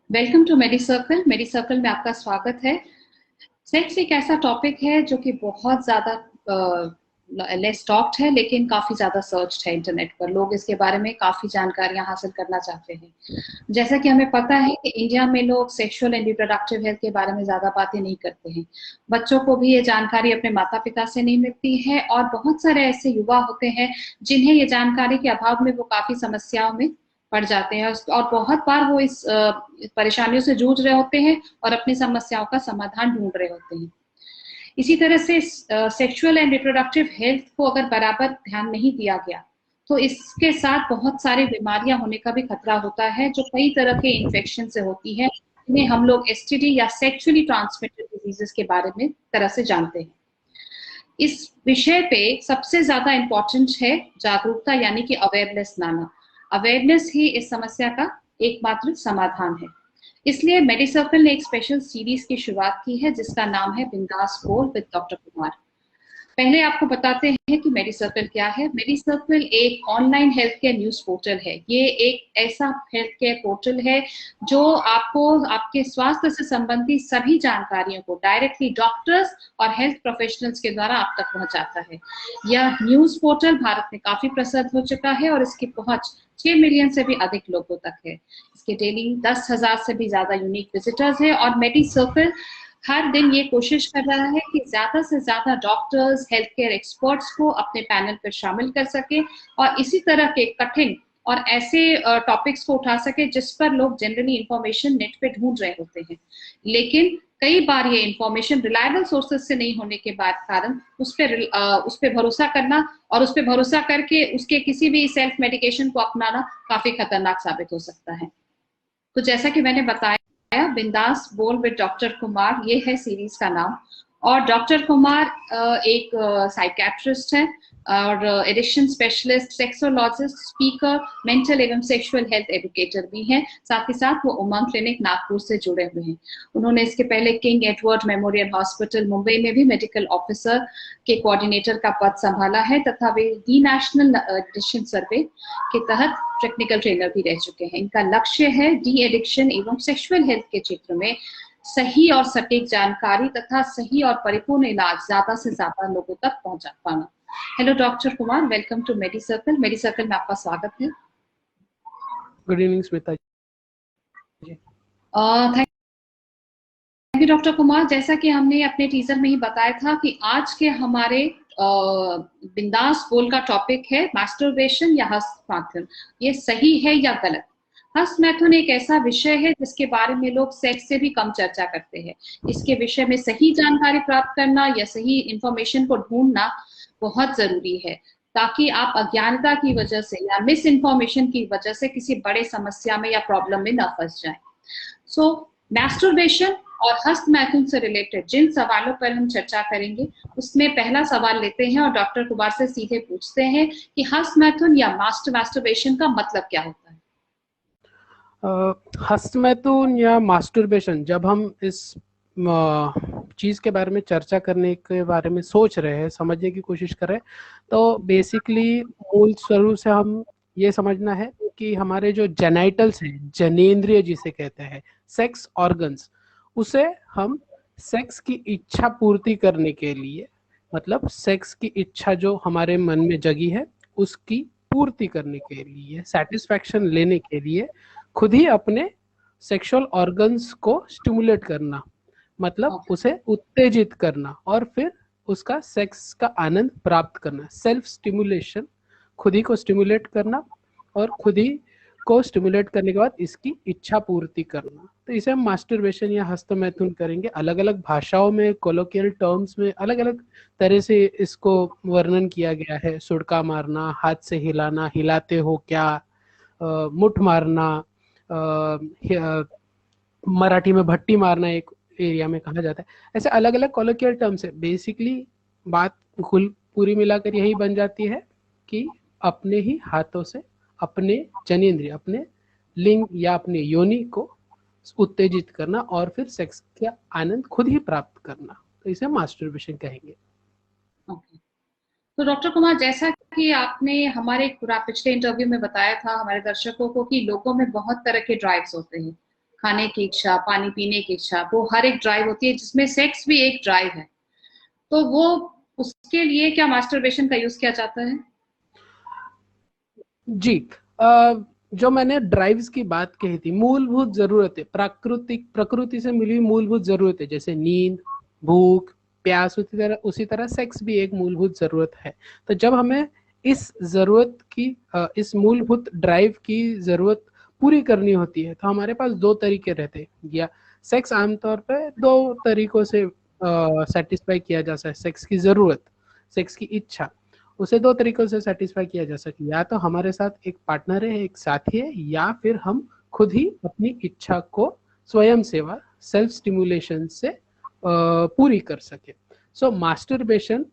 Welcome to Medi Circle. Medi Circle में आपका स्वागत है। सेक्स एक ऐसा टॉपिक है जो कि बहुत ज्यादा लेस टॉक्ड है, लेकिन काफी ज्यादा सर्च्ड है इंटरनेट पर। लोग इसके बारे में काफी जानकारियां हासिल करना चाहते हैं। जैसा कि हमें पता है कि इंडिया में लोग सेक्सुअल एंड रिप्रोडक्टिव हेल्थ के बारे में ज्यादा बातें नहीं करते हैं। बच्चों को भी ये जानकारी अपने माता पिता से नहीं मिलती है, और बहुत सारे ऐसे युवा होते हैं जिन्हें ये जानकारी के अभाव में वो काफी समस्याओं में पड़ जाते हैं, और बहुत बार वो इस परेशानियों से जूझ रहे होते हैं और अपनी समस्याओं का समाधान ढूंढ रहे होते हैं। इसी तरह से सेक्सुअल एंड रिप्रोडक्टिव हेल्थ को अगर बराबर ध्यान नहीं दिया गया तो इसके साथ बहुत सारी बीमारियां होने का भी खतरा होता है, जो कई तरह के इन्फेक्शन से होती है, जिन्हें हम लोग एसटीडी या सेक्सुअली ट्रांसमिटेड डिजीजेस के बारे में तरह से जानते हैं। इस विषय पे सबसे ज्यादा इम्पोर्टेंट है जागरूकता, यानी कि अवेयरनेस लाना। अवेयरनेस ही इस समस्या का एकमात्र समाधान है। इसलिए मेडी सर्कल ने एक स्पेशल सीरीज की शुरुआत की है जिसका नाम है बिंदास बोल विद डॉक्टर कुमार। पहले आपको बताते हैं कि मेडी सर्कल क्या है। मेडी सर्कल एक online health care news portal है। ये एक ऐसा हेल्थ केयर पोर्टल है जो आपको आपके स्वास्थ्य से संबंधित सभी जानकारियों को डायरेक्टली डॉक्टर्स और हेल्थ प्रोफेशनल्स के द्वारा आप तक पहुंचाता है। यह न्यूज पोर्टल भारत में काफी प्रसिद्ध हो चुका है और इसकी पहुंच 6 मिलियन से भी अधिक लोगों तक है। इसके डेली 10,000 से भी ज्यादा यूनिक विजिटर्स है, और मेडी सर्कल हर दिन ये कोशिश कर रहा है कि ज्यादा से ज्यादा डॉक्टर्स, हेल्थ केयर एक्सपर्ट्स को अपने पैनल पर शामिल कर सके, और इसी तरह के कठिन और ऐसे टॉपिक्स को उठा सके जिस पर लोग जनरली इंफॉर्मेशन नेट पे ढूंढ रहे होते हैं, लेकिन कई बार ये इंफॉर्मेशन रिलायबल सोर्सेस से नहीं होने के बाद कारण उस पे भरोसा करना और उस पे भरोसा करके उसके किसी भी सेल्फ मेडिकेशन को अपनाना काफी खतरनाक साबित हो सकता है। तो जैसा कि मैंने बताया, बिंदास बोल विद डॉक्टर कुमार, ये है सीरीज का नाम। और डॉक्टर कुमार एक साइकेट्रिस्ट है और addiction specialist, sexologist, speaker, mental एवं सेक्सुअल हेल्थ एजुकेटर भी हैं। साथ ही साथ वो उमंग क्लिनिक नागपुर से जुड़े हुए हैं। उन्होंने इसके पहले king Edward memorial hospital Mumbai में भी मेडिकल ऑफिसर के कोऑर्डिनेटर का पद संभाला है, तथा वे दी नेशनल एडिक्शन सर्वे के तहत टेक्निकल ट्रेनर भी रह चुके हैं। इनका लक्ष्य है डी एडिक्शन एवं सेक्सुअल हेल्थ के क्षेत्र में सही और सटीक जानकारी तथा सही और परिपूर्ण इलाज ज्यादा से ज्यादा लोगों तक पहुंचा पाना। Hello doctor Kumar, welcome to Medi Circle. Medi Circle में आपका स्वागत है। Good evening Smita ji. Thank you doctor Kumar. जैसा कि हमने अपने टीजर में ही बताया था कि आज के हमारे बिंदास बोल का टॉपिक है मास्टरबेशन या हस्तमैथुन। ये सही है या गलत? हस्तमैथुन एक ऐसा विषय है जिसके बारे में लोग सेक्स से भी कम चर्चा करते हैं। इसके विषय में सही जानकारी प्राप्त करना या सही इंफॉर्मेशन को ढूंढना बहुत जरूरी है, ताकि आप अज्ञानता की वजह से या मिस इन्फॉर्मेशन की वजह से किसी बड़े समस्या में या प्रॉब्लम में न फंस जाए। सो मैस्टरबेशन और हस्तमैथुन से रिलेटेड जिन सवालों पर हम चर्चा करेंगे, उसमें पहला सवाल लेते हैं और डॉक्टर कुमार से सीधे पूछते हैं कि हस्तमैथुन या मास्टरबेशन का मतलब क्या होता है? हस्तमैथुन या मास्टरबेशन, जब हम इस चीज़ के बारे में चर्चा करने के बारे में सोच रहे हैं, समझने की कोशिश कर रहे हैं, तो बेसिकली मूल स्वरूप से हम ये समझना है कि हमारे जो जेनाइटल्स हैं, जनेंद्रिय जिसे कहते हैं, सेक्स ऑर्गन्स, उसे हम सेक्स की इच्छा पूर्ति करने के लिए, मतलब सेक्स की इच्छा जो हमारे मन में जगी है उसकी पूर्ति करने के लिए, सेटिस्फैक्शन लेने के लिए खुद ही अपने सेक्सुअल ऑर्गन्स को स्टिमुलेट करना, मतलब उसे उत्तेजित करना और फिर उसका सेक्स का आनंद प्राप्त करना। सेल्फ स्टिमुलेशन, खुद ही को स्टिमुलेट करना और खुद ही को स्टिमुलेट करने के बाद इसकी इच्छा पूर्ति करना। तो इसे हम मास्टरबेशन या हस्तमैथुन करेंगे। अलग अलग भाषाओं में, कोलोकियल टर्म्स में अलग अलग तरह से इसको वर्णन किया गया है। सुड़का मारना, हाथ से हिलाना, हिलाते हो क्या, मुठ मारना, मराठी में भट्टी मारना एक एरिया में कहा जाता है। ऐसे अलग अलग कोलोकियल टर्म्स है। बेसिकली बात पूरी मिलाकर यही बन जाती है कि अपने ही हाथों से अपने जनेंद्रिय, अपने लिंग या अपने योनि को उत्तेजित करना और फिर सेक्स का आनंद खुद ही प्राप्त करना, तो इसे मास्टरबेशन कहेंगे। तो डॉक्टर कुमार, जैसा कि आपने हमारे पूरा पिछले इंटरव्यू में बताया था हमारे दर्शकों को कि लोगों में बहुत तरह के ड्राइव्स होते हैं। खाने की इच्छा, पानी पीने की इच्छा, वो हर एक ड्राइव होती है, जिसमें सेक्स भी एक ड्राइव है। तो वो उसके लिए क्या मास्टरबेशन का यूज किया जाता है? जी, जो मैंने ड्राइव्स की बात कही थी, मूलभूत जरूरतें, प्रकृति से मिली मूलभूत जरूरतें जैसे नींद, भूख, प्यास, उसी तरह सेक्स भी एक मूलभूत जरूरत है। तो जब हमें इस जरूरत की इस मूलभूत ड्राइव की जरूरत पूरी करनी होती है तो हमारे पास दो तरीके रहते हैं, या सेक्स आमतौर पर दो तरीकों से सेटिस्फाई किया जा सकता है। सेक्स की जरूरत, सेक्स की इच्छा, उसे दो तरीकों से सेटिस्फाई किया जा सकता है, या तो हमारे साथ एक पार्टनर है, एक साथी है, या फिर हम खुद ही अपनी इच्छा को स्वयं सेवा, सेल्फ स्टिमुलेशन से पूरी कर सके। सो मास्टरबेशन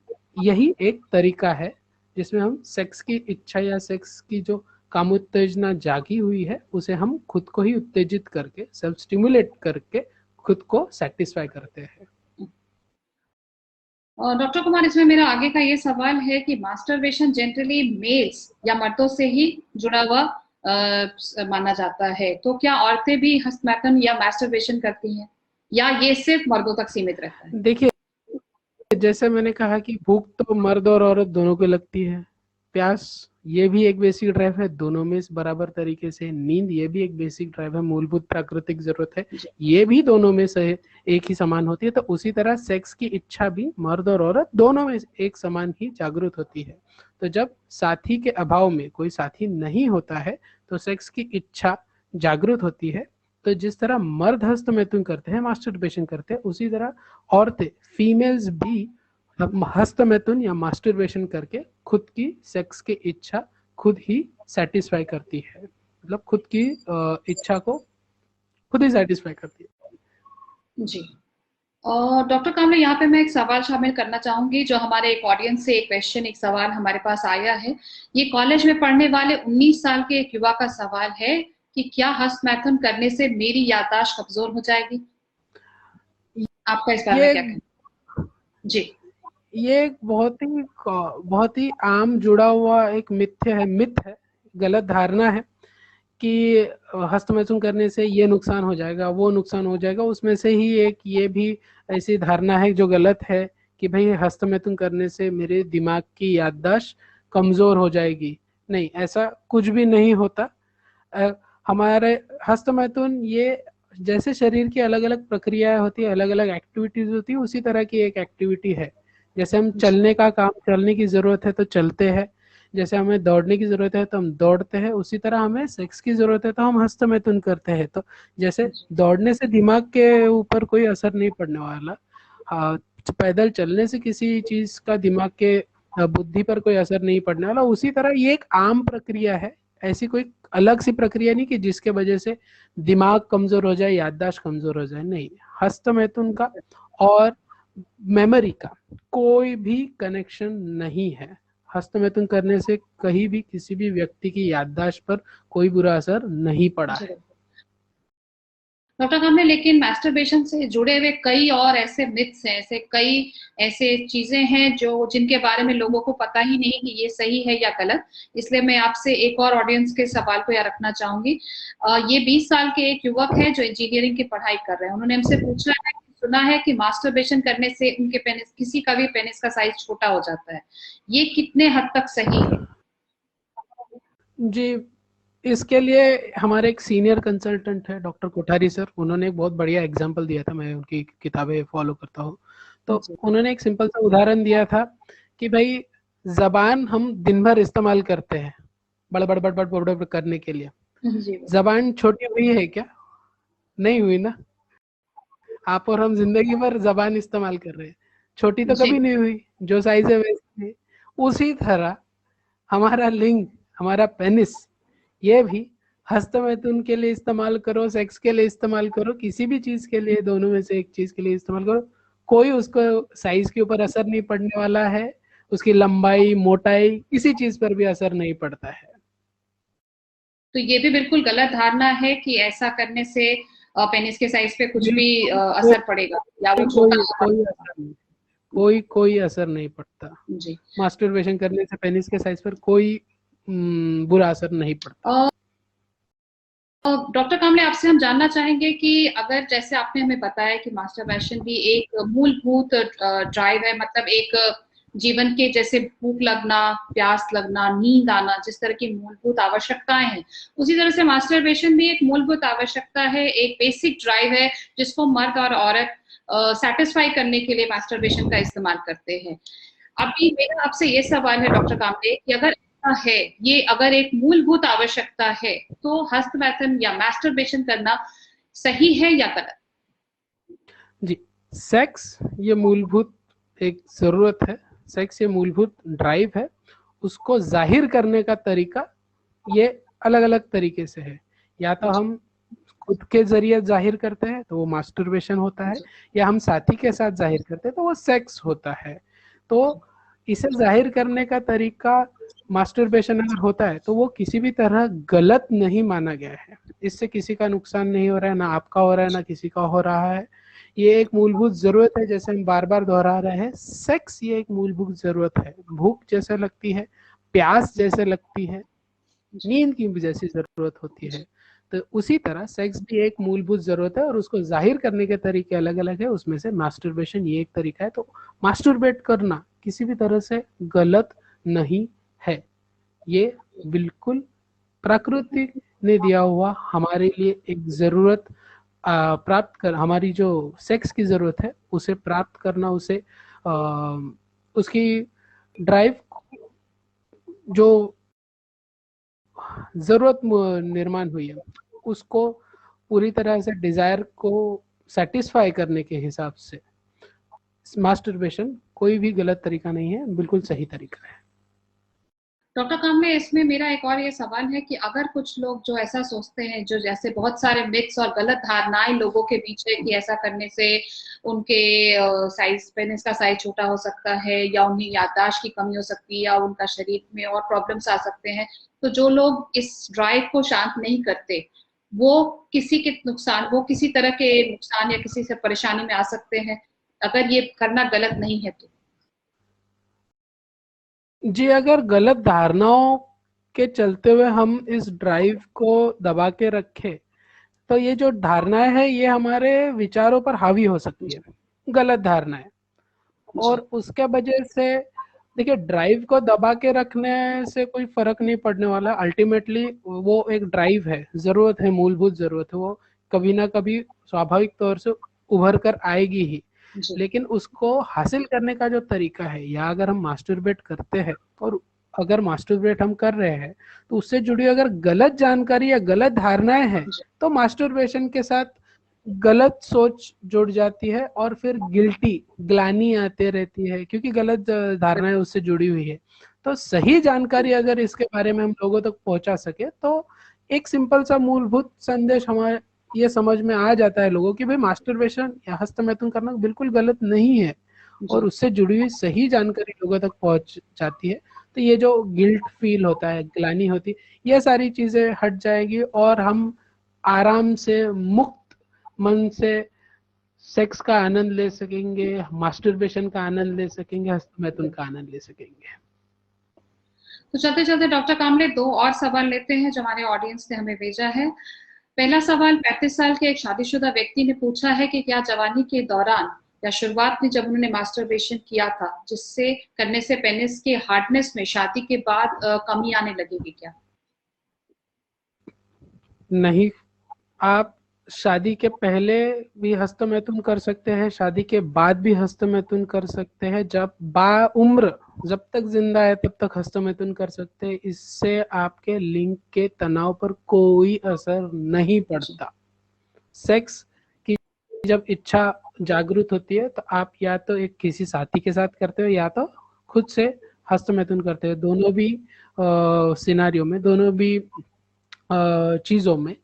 यही एक तरीका है जिसमें हम सेक्स की इच्छा या सेक्स की जो कामोत्तेजना जागी हुई है उसे हम खुद को ही उत्तेजित करके, सेल्फ स्टिमुलेट करके खुद को सेटिस्फाई करते हैं। और डॉक्टर कुमार, इसमें मेरा आगे का ये सवाल है कि मास्टरबेशन जनरली मेल्स या मर्दों से ही जुड़ा हुआ माना जाता है, तो क्या औरतें भी हस्तमैथुन या मास्टरबेशन करती हैं, या ये सिर्फ मर्दों तक सीमित रहता है? देखिए, जैसे मैंने कहा कि भूख तो मर्द और औरत दोनों को लगती है, प्यास ये भी एक बेसिक ड्राइव है, दोनों में इस बराबर तरीके से, नींद ये भी एक बेसिक ड्राइव है, मूलभूत प्राकृतिक जरूरत है, ये भी दोनों में से एक ही समान होती है। तो उसी तरह सेक्स की इच्छा भी मर्द और औरत दोनों में एक समान ही जागृत होती है। तो जब साथी के अभाव में कोई साथी नहीं होता है तो सेक्स की इच्छा जागृत होती है। तो जिस तरह मर्द हस्तमैथुन करते हैं, मास्टरबेशन करते हैं, उसी तरह औरतें, फीमेल्स भी हस्तमैथुन या मास्टरबेशन करके खुद की सेक्स की इच्छा खुद ही सेटिस्फाई करती है, मतलब खुद की इच्छा को खुद ही सेटिस्फाई करती है। जी। और डॉक्टर कामले, यहाँ पे मैं एक सवाल शामिल करना चाहूंगी, जो हमारे एक ऑडियंस से एक क्वेश्चन, एक सवाल हमारे पास आया है। ये कॉलेज में पढ़ने वाले 19 साल के एक युवा का सवाल है कि क्या हस्तमैथुन करने से मेरी याददाश्त कमजोर हो जाएगी? आपका इस बारे में क्या कहना? जी, ये एक बहुत ही आम जुड़ा हुआ एक मिथ है, गलत धारणा है कि हस्तमैथुन करने से ये नुकसान हो जाएगा, वो नुकसान हो जाएगा। उसमें से ही एक ये भी ऐसी धारणा है जो गलत है कि भाई हस्तमैथुन करने से मेरे दिमाग की याददाश्त कमजोर हो जाएगी। नहीं, ऐसा कुछ भी नहीं होता। हमारे हस्तमैथुन ये जैसे शरीर की अलग अलग प्रक्रियाएं होती है, अलग अलग एक्टिविटीज होती है, उसी तरह की एक एक्टिविटी है। जैसे हम चलने की जरूरत है तो चलते हैं, जैसे हमें दौड़ने की जरूरत है तो हम दौड़ते हैं, उसी तरह हमें सेक्स की जरूरत है तो हम हस्तमैथुन करते हैं। तो जैसे दौड़ने से दिमाग के ऊपर कोई असर नहीं पड़ने वाला, पैदल चलने से किसी चीज का दिमाग के बुद्धि पर कोई असर नहीं पड़ने वाला, उसी तरह ये एक आम प्रक्रिया है। ऐसी कोई अलग सी प्रक्रिया नहीं कि जिसके वजह से दिमाग कमजोर हो जाए, याददाश्त कमजोर हो जाए। नहीं, हस्तमैथुन का और मेमोरी का कोई भी कनेक्शन नहीं है। हस्तमैथुन करने से कहीं भी किसी भी व्यक्ति की याददाश्त पर कोई बुरा असर नहीं पड़ा है। डॉक्टर कामले, लेकिन मास्टरबेशन से जुड़े हुए कई और ऐसे मिथ्स हैं, ऐसे कई ऐसे चीजें हैं जो जिनके बारे में लोगों को पता ही नहीं कि ये सही है या गलत। इसलिए मैं आपसे एक और ऑडियंस के सवाल को यहाँ रखना चाहूंगी। ये 20 साल के एक युवक है जो इंजीनियरिंग की पढ़ाई कर रहे हैं। उन्होंने हमसे पूछा है, सुना है कि मास्टरबेशन करने से उनके पेनिस, किसी का भी पेनिस का साइज छोटा हो जाता है। ये कितने हद तक सही है? जी, इसके लिए हमारे एक सीनियर कंसल्टेंट है डॉक्टर कोठारी सर, उन्होंने एक बहुत बढ़िया एग्जांपल दिया था, मैं उनकी किताबें फॉलो करता हूँ। तो उन्होंने एक सिंपल सा उदाहरण दिया था कि भाई जबान हम दिन भर इस्तेमाल करते हैं बड़बड़ बड़बड़ बड़बड़ करने के लिए, जबान छोटी हुई है क्या? नहीं हुई ना। आप और हम जिंदगी भर जबान इस्तेमाल कर रहे हैं, छोटी तो कभी नहीं हुई, जो साइज है वैसे। उसी तरह हमारा लिंग, हमारा पेनिस, ये भी हस्तमैथुन के लिए इस्तेमाल करो, सेक्स के लिए इस्तेमाल करो, किसी भी चीज के लिए, दोनों में से एक चीज के लिए इस्तेमाल करो, कोई उसको साइज के ऊपर असर नहीं पड़ने वाला है। उसकी लंबाई, मोटाई, किसी चीज पर भी असर नहीं पड़ता है। तो ये भी बिल्कुल गलत धारणा है कि ऐसा करने से पेनिस के साइज पे कुछ भी असर पड़ेगा या वो छोटा कोई असर नहीं पड़ता। जी। मास्टरबेशन करने से पेनिस के साइज पर कोई बुरा असर नहीं पड़ता। डॉक्टर कामले, आपसे हम जानना चाहेंगे कि अगर जैसे आपने हमें बताया कि मास्टरबेशन भी एक मूलभूत ड्राइव है, मतलब एक जीवन के जैसे भूख लगना, प्यास लगना, नींद आना, जिस तरह की मूलभूत आवश्यकताएं हैं, उसी तरह से मास्टरबेशन भी एक मूलभूत आवश्यकता है, एक बेसिक ड्राइव है जिसको मर्द और औरत सेटिस्फाई करने के लिए मास्टरबेशन का इस्तेमाल करते हैं। अभी मेरा आपसे ये सवाल है डॉक्टर कामले कि अगर ऐसा है, ये अगर एक मूलभूत आवश्यकता है, तो हस्तमैथुन या मास्टरबेशन करना सही है या गलत? जी, सेक्स ये मूलभूत एक जरूरत है, सेक्स ये मूलभूत ड्राइव है। उसको जाहिर करने का तरीका ये अलग अलग तरीके से है। या तो हम खुद के जरिए जाहिर करते हैं तो वो मास्टरबेशन होता है, या हम साथी के साथ जाहिर करते हैं तो वो सेक्स होता है। तो इसे जाहिर करने का तरीका मास्टरबेशन अगर होता है तो वो किसी भी तरह गलत नहीं माना गया है। इससे किसी का नुकसान नहीं हो रहा है, ना आपका हो रहा है ना किसी का हो रहा है। ये एक मूलभूत जरूरत है, जैसे हम बार बार दोहरा रहे हैं, सेक्स ये एक मूलभूत जरूरत है। भूख जैसे लगती है, प्यास जैसे लगती है, नींद की जैसी जरूरत होती है, तो उसी तरह सेक्स भी एक मूलभूत जरूरत है और उसको जाहिर करने के तरीके अलग अलग है। उसमें से मास्टरबेशन ये एक तरीका है। तो मास्टरबेट करना किसी भी तरह से गलत नहीं है। ये बिल्कुल प्रकृति ने दिया हुआ हमारे लिए एक जरूरत प्राप्त कर, हमारी जो सेक्स की जरूरत है उसे प्राप्त करना, उसे उसकी ड्राइव जो जरूरत निर्माण हुई है उसको पूरी तरह से डिजायर को सेटिस्फाई करने के हिसाब से मास्टरबेशन कोई भी गलत तरीका नहीं है, बिल्कुल सही तरीका है। डॉक्टर कामले, इसमें मेरा एक और ये सवाल है कि अगर कुछ लोग जो ऐसा सोचते हैं, जो जैसे बहुत सारे मिथ्स और गलत धारणाएं लोगों के बीच है कि ऐसा करने से उनके साइज, पेनिस का साइज छोटा हो सकता है, या उन्हें याददाश्त की कमी हो सकती है, या उनका शरीर में और प्रॉब्लम्स आ सकते हैं, तो जो लोग इस ड्राइव को शांत नहीं करते, वो किसी के नुकसान, वो किसी तरह के नुकसान या किसी से परेशानी में आ सकते हैं, अगर ये करना गलत नहीं है तो? जी, अगर गलत धारणाओं के चलते हुए हम इस ड्राइव को दबा के रखें तो ये जो धारणाएं है ये हमारे विचारों पर हावी हो सकती है, गलत धारणाएं। और उसके वजह से देखिए, ड्राइव को दबा के रखने से कोई फर्क नहीं पड़ने वाला। अल्टीमेटली वो एक ड्राइव है, जरूरत है, मूलभूत जरूरत है, वो कभी ना कभी स्वाभाविक तौर से उभर कर आएगी ही। लेकिन उसको हासिल करने का जो तरीका है, या अगर हम मास्टरबेट करते हैं और अगर मास्टरबेट हम कर रहे हैं तो उससे जुड़ी अगर गलत जानकारी या गलत धारणाएं हैं तो मास्टरबेशन के साथ गलत सोच जुड़ जाती है और फिर गिल्टी, ग्लानी आते रहती है क्योंकि गलत धारणाएं उससे जुड़ी हुई है। तो सही जानकारी अगर इसके बारे में हम लोगों तक पहुंचा सके तो एक सिंपल सा मूलभूत संदेश हमारे ये समझ में आ जाता है लोगों की भाई मास्टरबेशन या हस्तमैथुन करना बिल्कुल गलत नहीं है, और उससे जुड़ी हुई सही जानकारी लोगों तक पहुंच जाती है। तो ये जो गिल्ट फील होता है, ग्लानी होती है, ये सारी चीजें हट जाएगी और हम आराम से मुक्त मन से सेक्स का आनंद ले सकेंगे, मास्टरबेशन का आनंद ले सकेंगे, हस्तमैथुन का आनंद ले सकेंगे। तो चलते चलते डॉक्टर कामले, दो और सवाल लेते हैं जो हमारे ऑडियंस ने हमें भेजा है। पहला सवाल 35 साल के एक शादीशुदा व्यक्ति ने पूछा है कि क्या जवानी के दौरान या शुरुआत में जब उन्होंने मास्टरबेशन किया था, जिससे करने से पेनिस के हार्डनेस में शादी के बाद कमी आने लगेगी क्या? नहीं, आप शादी के पहले भी हस्तमैथुन कर सकते हैं, शादी के बाद भी हस्तमैथुन कर सकते हैं। उम्र जब तक जिंदा है तब तक हस्तमैथुन कर सकते हैं। इससे आपके लिंग के तनाव पर कोई असर नहीं पड़ता। सेक्स की जब इच्छा जागृत होती है तो आप या तो एक किसी साथी के साथ करते हो या तो खुद से हस्तमैथुन करते हो। दोनों भी सिनारियों में, दोनों भी चीजों में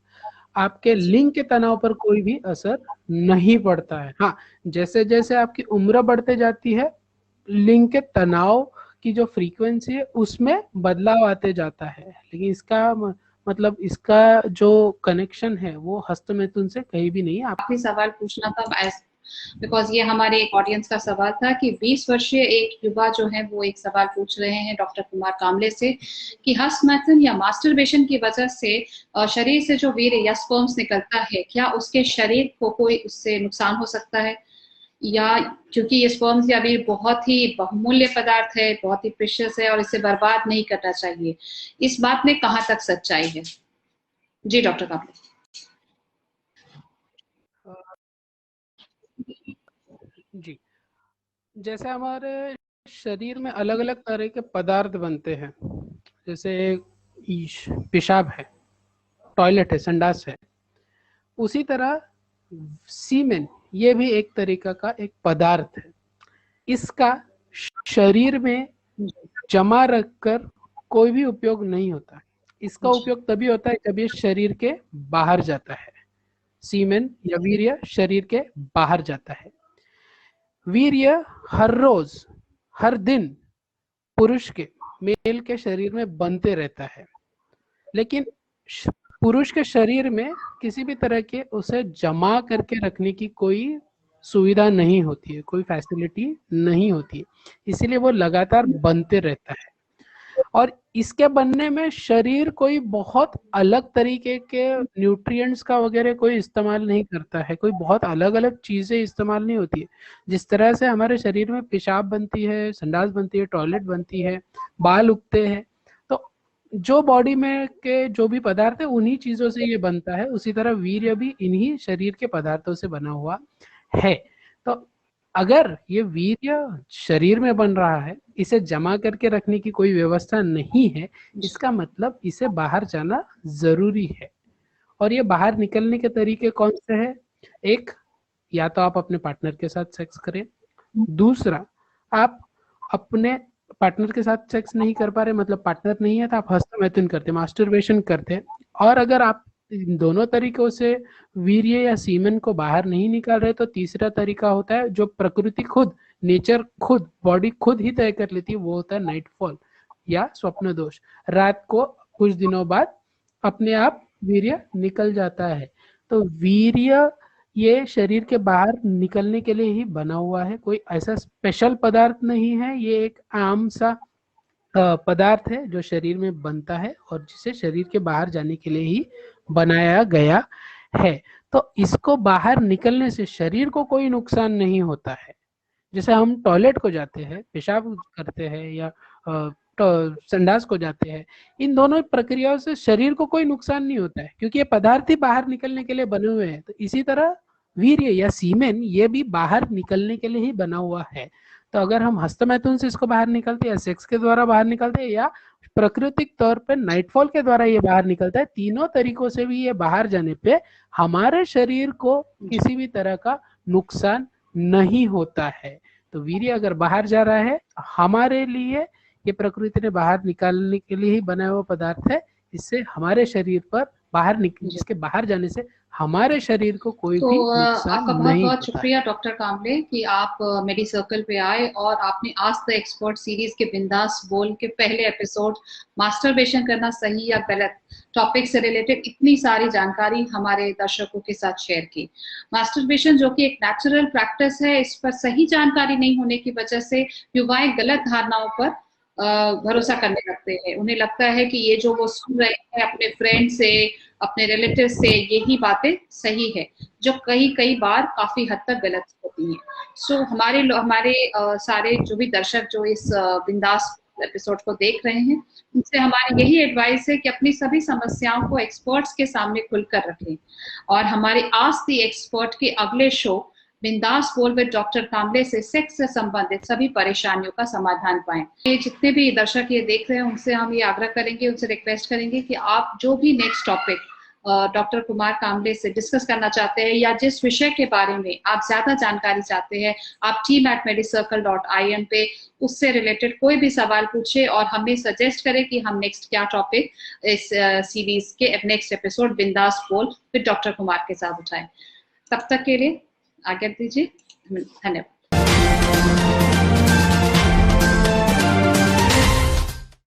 आपके लिंग के तनाव पर कोई भी असर नहीं पड़ता है। हाँ, जैसे जैसे आपकी उम्र बढ़ते जाती है लिंग के तनाव की जो फ्रीक्वेंसी है उसमें बदलाव आते जाता है, लेकिन इसका मतलब इसका जो कनेक्शन है वो हस्तमैथुन से कहीं भी नहीं है। आखिरी सवाल पूछना था, बिकॉज ये हमारे एक ऑडियंस का सवाल था कि 20 वर्षीय एक युवा जो है वो एक सवाल पूछ रहे हैं डॉक्टर कुमार कामले से कि हस्तमैथुन या मास्टरबेशन की वजह से शरीर से जो वीर्य या स्पर्म्स निकलता है, क्या उसके शरीर को कोई उससे नुकसान हो सकता है, या क्योंकि ये स्पर्म्स या वीर्य बहुत ही बहुमूल्य पदार्थ है, बहुत ही प्रेशियस है और इसे बर्बाद नहीं करना चाहिए, इस बात में कहाँ तक सच्चाई है? जी डॉक्टर कामले। जी, जैसे हमारे शरीर में अलग अलग तरह के पदार्थ बनते हैं, जैसे पेशाब है, टॉयलेट है, संडास है, उसी तरह सीमेन ये भी एक तरीका का एक पदार्थ है। इसका शरीर में जमा रखकर कोई भी उपयोग नहीं होता। इसका उपयोग तभी होता है जब ये शरीर के बाहर जाता है। सीमेन या वीर्य शरीर के बाहर जाता है। वीर्य हर रोज हर दिन पुरुष के, मेल के शरीर में बनते रहता है, लेकिन पुरुष के शरीर में किसी भी तरह के उसे जमा करके रखने की कोई सुविधा नहीं होती है, कोई फैसिलिटी नहीं होती है, इसीलिए वो लगातार बनते रहता है। और इसके बनने में शरीर कोई बहुत अलग तरीके के न्यूट्रिएंट्स का वगैरह कोई इस्तेमाल नहीं करता है, कोई बहुत अलग अलग चीजें इस्तेमाल नहीं होती है। जिस तरह से हमारे शरीर में पेशाब बनती है, संडास बनती है, टॉयलेट बनती है, बाल उगते हैं, तो जो बॉडी में के जो भी पदार्थ है उन्हीं चीजों से ये बनता है। उसी तरह वीर्य भी इन्हीं शरीर के पदार्थों से बना हुआ है। तो अगर ये वीर्य शरीर में बन रहा है, इसे जमा करके रखने की कोई व्यवस्था नहीं है, इसका मतलब इसे बाहर जाना जरूरी है। और ये बाहर निकलने के तरीके कौन से हैं? एक, या तो आप अपने पार्टनर के साथ सेक्स करें। दूसरा, आप अपने पार्टनर के साथ सेक्स नहीं कर पा रहे, मतलब पार्टनर नहीं है, तो आप हस्तमैथुन करते, मास्टरबेशन करते। और अगर आप इन दोनों तरीकों से वीर्य या सीमेन को बाहर नहीं निकाल रहे, तो तीसरा तरीका होता है जो प्रकृति खुद, नेचर खुद, बॉडी खुद ही तय कर लेती है, वो होता है नाइटफॉल या स्वप्न दोष। रात को कुछ दिनों बाद अपने आप वीर्य निकल जाता है। तो वीर्य ये शरीर के बाहर निकलने के लिए ही बना हुआ है, कोई ऐसा स्पेशल पदार्थ नहीं है। ये एक आम सा पदार्थ है जो शरीर में बनता है और जिसे शरीर के बाहर जाने के लिए ही बनाया गया है। तो इसको बाहर निकलने से शरीर को कोई नुकसान नहीं होता है। जैसे हम टॉयलेट को जाते हैं, पेशाब करते हैं या संडास को जाते हैं, इन दोनों प्रक्रियाओं से शरीर को कोई नुकसान नहीं होता है, क्योंकि ये पदार्थ ही बाहर निकलने के लिए बने हुए हैं। तो इसी तरह वीर्य या सीमेन ये भी बाहर निकलने के लिए ही बना हुआ है। तो अगर हम हस्तमैथुन से इसको बाहर निकलते हैं, या सेक्स के द्वारा बाहर निकलते हैं, या प्राकृतिक तौर पे नाइटफॉल के द्वारा ये बाहर निकलता है, तीनों तरीकों से भी ये बाहर जाने पे हमारे शरीर को किसी भी तरह का नुकसान नहीं होता है। तो वीर्य अगर बाहर जा रहा है, हमारे लिए ये प्रकृति ने बाहर निकालने के लिए ही बनाया हुआ पदार्थ है। इससे हमारे शरीर पर इसके बाहर जाने से हमारे शरीर को कोई भी नुकसान आपका बहुत नहीं बहुत शुक्रिया डॉक्टर कामले कि आप मेडी सर्कल पे आए और आपने आस्क द एक्सपर्ट सीरीज के बिंदास बोल के पहले एपिसोड मास्टरबेशन करना सही या गलत टॉपिक से रिलेटेड इतनी सारी जानकारी हमारे दर्शकों के साथ शेयर की। मास्टरबेशन जो कि एक नेचुरल प्रैक्टिस है, इस पर सही जानकारी नहीं होने की वजह से युवाएं गलत धारणाओं पर भरोसा करने लगते हैं। उन्हें लगता है कि ये जो वो सुन रहे हैं अपने फ्रेंड से, अपने रिलेटिव से, यही बातें सही है, जो कई बार काफी हद तक गलत होती हैं। सो हमारे सारे जो भी दर्शक जो इस बिंदास एपिसोड को देख रहे हैं, उनसे हमारी यही एडवाइस है कि अपनी सभी समस्याओं को एक्सपर्ट्स के सामने खुलकर रखें और हमारे आस्क द एक्सपर्ट के अगले शो बिंदास बोल विद डॉक्टर कामले से सेक्स से संबंधित सभी परेशानियों का समाधान पाएं। ये जितने भी दर्शक ये देख रहे हैं, उनसे हम ये आग्रह करेंगे, उनसे रिक्वेस्ट करेंगे कि आप जो भी नेक्स्ट टॉपिक डॉक्टर कुमार कामले से डिस्कस करना चाहते हैं या जिस विषय के बारे में आप ज्यादा जानकारी चाहते हैं, आप team@medicircle.in पे उससे रिलेटेड कोई भी सवाल पूछे और हमें सजेस्ट करें कि हम नेक्स्ट क्या टॉपिक इस सीरीज के नेक्स्ट एपिसोड बिंदास बोल विद डॉक्टर कुमार के साथ उठाएं। तब तक के लिए आज्ञा दीजिए, धन्यवाद।